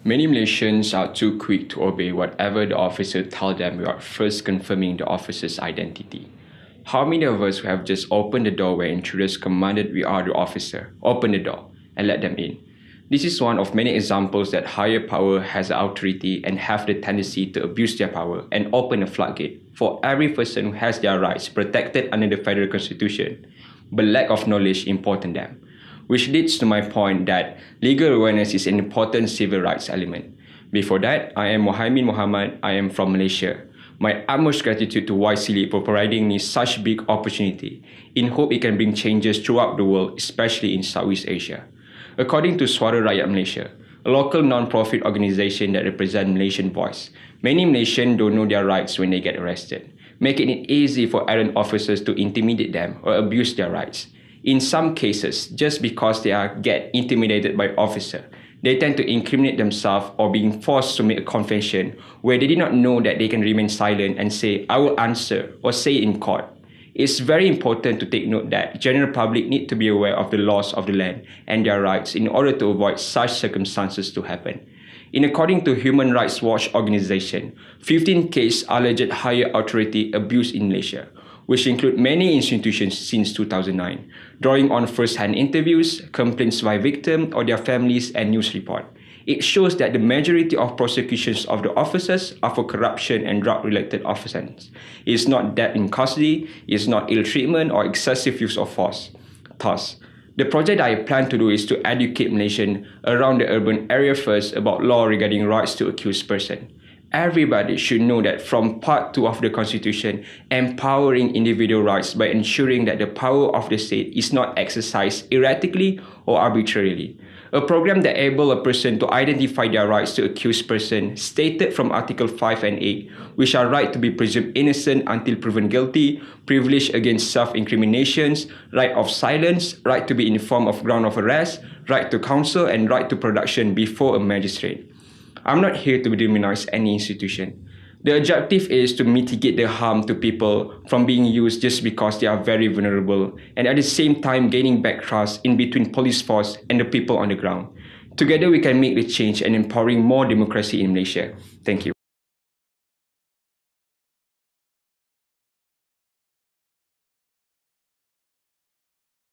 Many Malaysians are too quick to obey whatever the officer tells them without first confirming the officer's identity. How many of us have just opened the door when intruders commanded we are the officer, open the door, and let them in? This is one of many examples that higher power has authority and have the tendency to abuse their power and open a floodgate for every person who has their rights protected under the Federal Constitution, but lack of knowledge important them. Which leads to my point that legal awareness is an important civil rights element. Before that, I am Mohamed. I am from Malaysia. My utmost gratitude to yseali for providing me such big opportunity, in hope it can bring changes throughout the world, especially in Southeast Asia. According to Suara Rakyat Malaysia, a local non-profit organisation that represents Malaysian voice, many Malaysians don't know their rights when they get arrested, making it easy for errant officers to intimidate them or abuse their rights. In some cases, just because they get intimidated by officer, they tend to incriminate themselves or being forced to make a confession where they did not know that they can remain silent and say, I will answer or say in court. It's very important to take note that general public need to be aware of the laws of the land and their rights in order to avoid such circumstances to happen. In according to Human Rights Watch organization, 15 cases alleged higher authority abuse in Malaysia, which include many institutions since 2009, drawing on first-hand interviews, complaints by victims or their families, and news report. It shows that the majority of prosecutions of the officers are for corruption and drug-related offences. It's not death in custody, it's not ill treatment or excessive use of force. Thus, the project I plan to do is to educate Malaysians around the urban area first about law regarding rights to accused person. Everybody should know that from Part 2 of the Constitution, empowering individual rights by ensuring that the power of the state is not exercised erratically or arbitrarily. A program that enables a person to identify their rights to accused person stated from Article 5 and 8, which are right to be presumed innocent until proven guilty, privilege against self-incriminations, right of silence, right to be informed of ground of arrest, right to counsel, and right to production before a magistrate. I'm not here to demonize any institution. The objective is to mitigate the harm to people from being used just because they are very vulnerable, and at the same time gaining back trust in between police force and the people on the ground. Together we can make the change and empowering more democracy in Malaysia. Thank you.